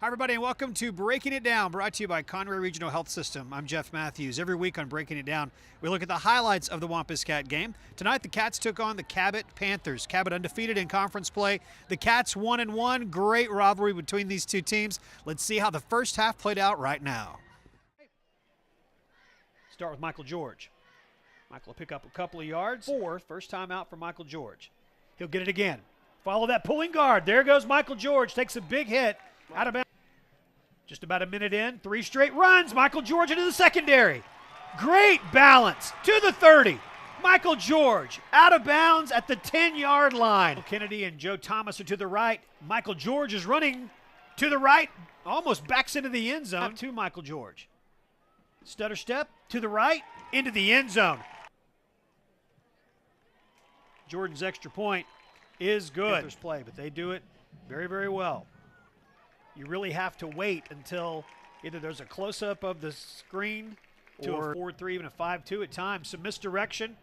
Hi, everybody, and welcome to Breaking It Down, brought to you by Conway Regional Health System. I'm Jeff Matthews. Every week on Breaking It Down, we look at the highlights of the Wampus Cat game. Tonight, the Cats took on the Cabot Panthers. Cabot undefeated in conference play. The Cats 1-1. Great rivalry between these two teams. Let's see how the first half played out right now. Start with Michael George. Michael will pick up a couple of yards. First time out for Michael George. He'll get it again. Follow that pulling guard. There goes Michael George. Takes a big hit out of bounds. Just about a minute in, 3 straight runs. Michael George into the secondary. Great balance to the 30. Michael George out of bounds at the 10-yard line. Kennedy and Joe Thomas are to the right. Michael George is running to the right, almost backs into the end zone. To Michael George. Stutter step to the right, into the end zone. Jordan's extra point is good. Panthers play, but they do it very, very well. You really have to wait until either there's a close-up of the screen to a 4-3, even a 5-2 at times. Some misdirection,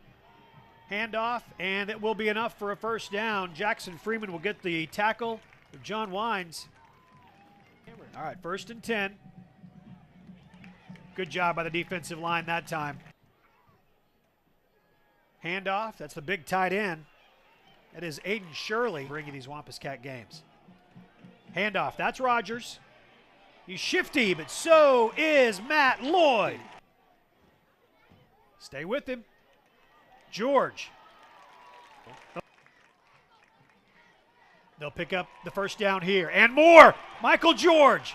handoff, and it will be enough for a first down. Jackson Freeman will get the tackle of John Wines. All right, 1st and 10. Good job by the defensive line that time. Handoff, that's the big tight end. That is Aiden Shirley bringing these Wampus Cat games. Handoff, that's Rogers. He's shifty, but so is Matt Lloyd. Stay with him. George. They'll pick up the first down here and more. Michael George.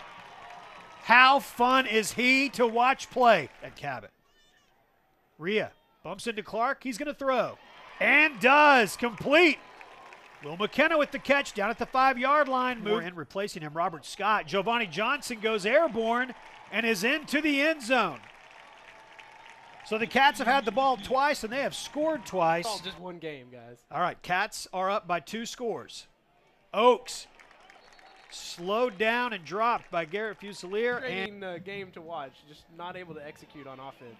How fun is he to watch play at Cabot? Rhea bumps into Clark. He's going to throw and does complete. Will McKenna with the catch down at the 5-yard line. Move and replacing him, Robert Scott. Giovanni Johnson goes airborne and is into the end zone. So the Cats have had the ball twice and they have scored twice. It's all just one game, guys. All right, Cats are up by 2 scores. Oaks slowed down and dropped by Garrett Fusilier. And game to watch, just not able to execute on offense.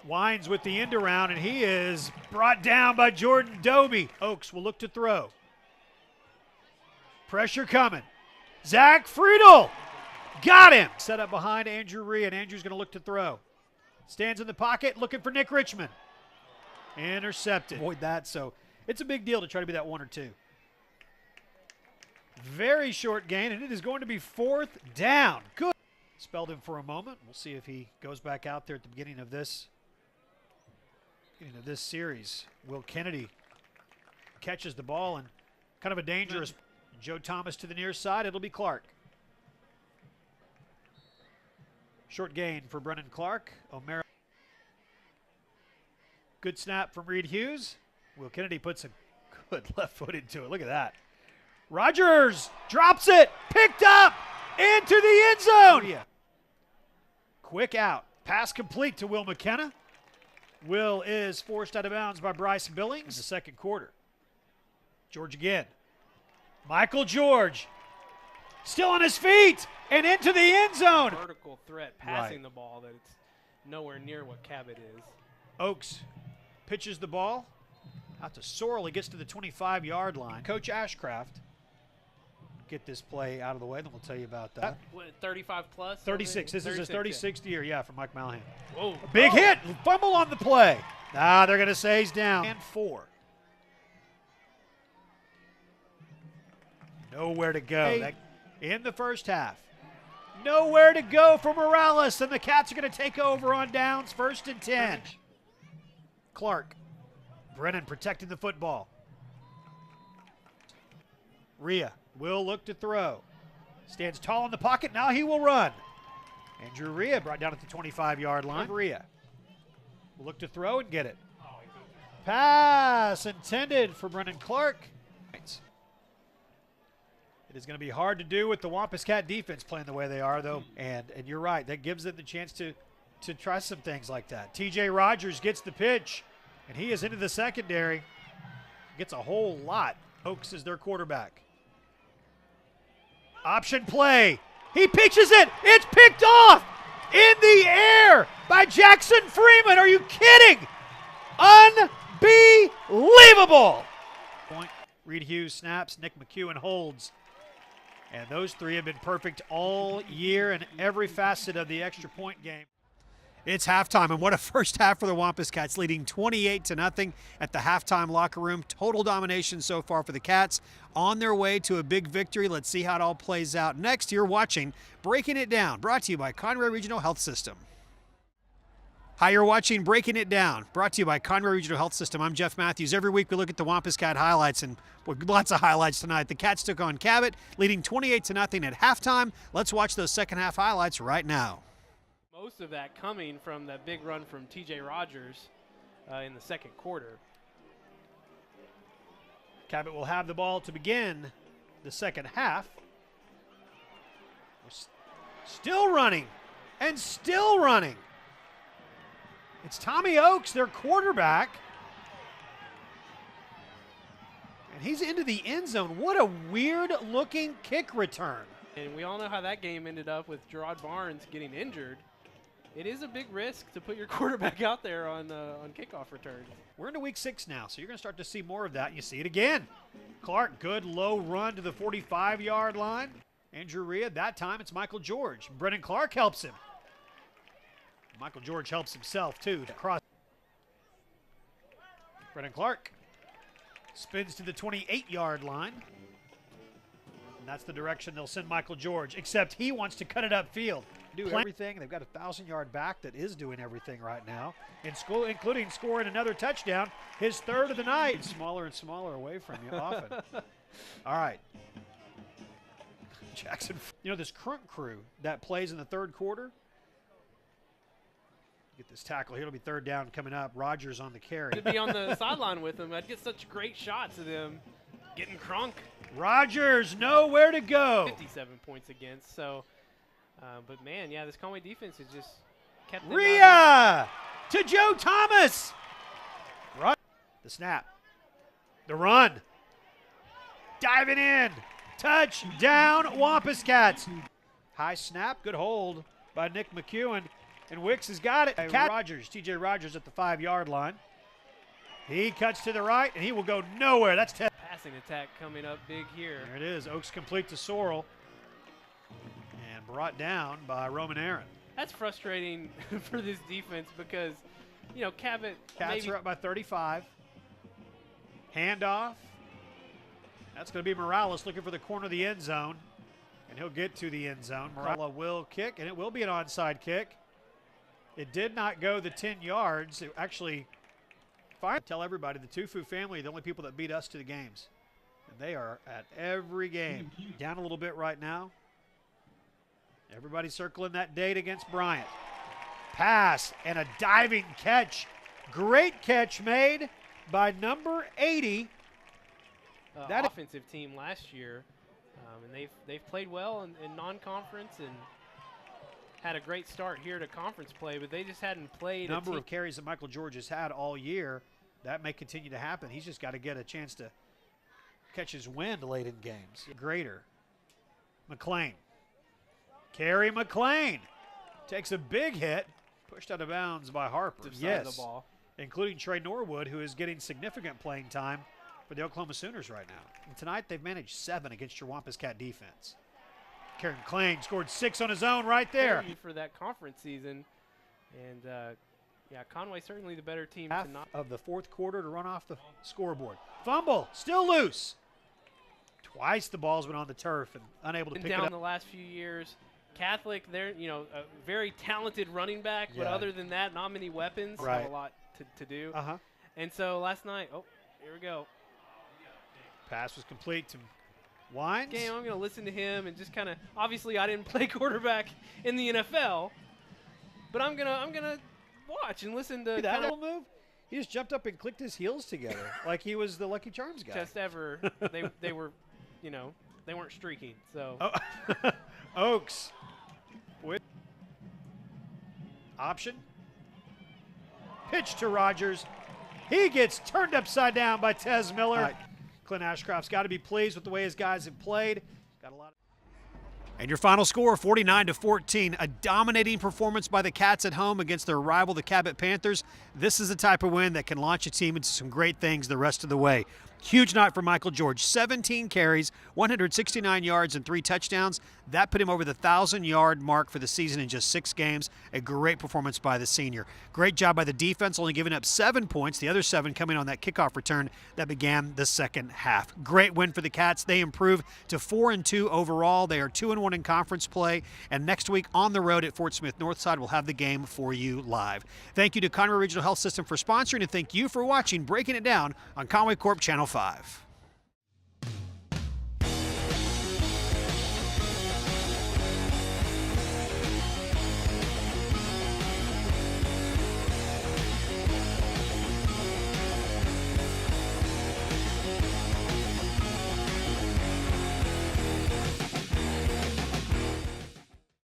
Wines with the end around, and he is brought down by Jordan Doby. Oaks will look to throw. Pressure coming. Zach Friedel got him. Set up behind Andrew Rhea, and Andrew's going to look to throw. Stands in the pocket, looking for Nick Richmond. Intercepted. Avoid that, so it's a big deal to try to be that 1 or 2. Very short gain, and it is going to be 4th down. Good. Spelled him for a moment. We'll see if he goes back out there at the beginning of this series. Will Kennedy catches the ball and kind of a dangerous Joe Thomas to the near side. It'll be Clark. Short gain for Brennan Clark. O'Mara. Good snap from Reed Hughes. Will Kennedy puts a good left foot into it. Look at that. Rogers drops it. Picked up into the end zone. Yeah. Quick out. Pass complete to Will McKenna. Will is forced out of bounds by Bryce Billings. The second quarter. George again. Michael George still on his feet and into the end zone. Vertical threat passing the ball that it's nowhere near what Cabot is. Oaks pitches the ball out to Sorrell. He gets to the 25-yard line. Coach Ashcraft get this play out of the way, then we'll tell you about that. What, 35 plus? 36. This is his 36th year, yeah, for Mike Malahan. Whoa. A big hit. Fumble on the play. They're going to say he's down. And 4. Nowhere to go. In the first half. Nowhere to go for Morales, and the Cats are going to take over on downs. 1st and 10. Clark. Brennan protecting the football. Rhea will look to throw. Stands tall in the pocket. Now he will run. Andrew Rhea brought down at the 25-yard line. Rhea will look to throw and get it. Pass intended for Brennan Clark. It is going to be hard to do with the Wampus Cat defense playing the way they are, though. And you're right. That gives them the chance to try some things like that. T.J. Rogers gets the pitch, and he is into the secondary. Gets a whole lot. Oaks is their quarterback. Option play. He pitches it. It's picked off in the air by Jackson Freeman. Are you kidding? Unbelievable. Point. Reed Hughes snaps. Nick McEwen holds. And those three have been perfect all year in every facet of the extra point game. It's halftime, and what a first half for the Wampus Cats, leading 28-0 at the halftime locker room. Total domination so far for the Cats, on their way to a big victory. Let's see how it all plays out. Next, you're watching Breaking It Down, brought to you by Conway Regional Health System. Hi, you're watching Breaking It Down, brought to you by Conway Regional Health System. I'm Jeff Matthews. Every week we look at the Wampus Cat highlights, and lots of highlights tonight. The Cats took on Cabot, leading 28-0 at halftime. Let's watch those second half highlights right now. Most of that coming from that big run from T.J. Rogers in the second quarter. Cabot will have the ball to begin the second half. Still running and still running. It's Tommy Oakes, their quarterback. And he's into the end zone. What a weird-looking kick return. And we all know how that game ended up with Gerard Barnes getting injured. It is a big risk to put your quarterback out there on kickoff returns. We're into week 6 now, so you're going to start to see more of that. You see it again. Clark, good low run to the 45-yard line. Andrew Rhea, that time it's Michael George. Brennan Clark helps him. Michael George helps himself, too, to cross. Brennan Clark spins to the 28-yard line. And that's the direction they'll send Michael George, except he wants to cut it upfield. Do everything. They've got a 1,000-yard back that is doing everything right now, including scoring another touchdown, his third of the night. Smaller and smaller away from you often. All right. Jackson, you know, this Crunk crew that plays in the third quarter, get this tackle here. It'll be third down coming up. Rogers on the carry. Could be on the sideline with them. I'd get such great shots of them getting Crunk. Rogers nowhere to go. 57 points against. So, but man, yeah, this Conway defense has just kept them Rhea to Joe Thomas. Right. The snap. The run. Diving in. Touchdown, Wampus Cats. High snap. Good hold by Nick McEwen. And Wicks has got it. Rogers, T.J. Rogers at the 5-yard line. He cuts to the right, and he will go nowhere. That's passing attack coming up big here. There it is. Oakes complete to Sorrell. And brought down by Roman Aaron. That's frustrating for this defense because, you know, Cabot. Cats are up by 35. Handoff. That's going to be Morales looking for the corner of the end zone. And he'll get to the end zone. Morales will kick, and it will be an onside kick. It did not go the 10 yards. It actually, tell everybody, the Tufu family are the only people that beat us to the games. And they are at every game. Down a little bit right now. Everybody circling that date against Bryant. Pass and a diving catch. Great catch made by number 80. That offensive team last year, and they've played well in non-conference and had a great start here to conference play, but they just hadn't played. Number of carries that Michael George has had all year, that may continue to happen. He's just got to get a chance to catch his wind late in games. Greater. McLean. Kerry McLean takes a big hit, pushed out of bounds by Harper. Yes, the ball. Including Trey Norwood, who is getting significant playing time for the Oklahoma Sooners right now. And tonight they've managed 7 against your Wampus Cat defense. Kerry McLean scored 6 on his own right there. For that conference season. And, yeah, Conway certainly the better team. Half of the fourth quarter to run off the scoreboard. Fumble, still loose. Twice the ball's been on the turf and unable to pick it up. Down the last few years. Catholic, they're, you know, a very talented running back, but other than that, not many weapons. Right. Not a lot to do. And so last night, here we go. Pass was complete to Wines. Game, I'm going to listen to him and just kind of, obviously I didn't play quarterback in the NFL, but I'm gonna watch and listen to that little move. He just jumped up and clicked his heels together like he was the Lucky Charms guy. Just ever. they were, you know, they weren't streaking. So Oakes with option. Pitch to Rogers. He gets turned upside down by Tez Miller. Clint Ashcroft's got to be pleased with the way his guys have played. Got a lot. And your final score, 49-14. A dominating performance by the Cats at home against their rival, the Cabot Panthers. This is the type of win that can launch a team into some great things the rest of the way. Huge night for Michael George. 17 carries, 169 yards, and 3 touchdowns. That put him over the 1,000-yard mark for the season in just 6 games. A great performance by the senior. Great job by the defense, only giving up 7 points. The other 7 coming on that kickoff return that began the second half. Great win for the Cats. They improve to 4-2 overall. They are 2-1 in conference play. And next week on the road at Fort Smith Northside, we'll have the game for you live. Thank you to Conway Regional Health System for sponsoring, and thank you for watching Breaking It Down on Conway Corp Channel 5.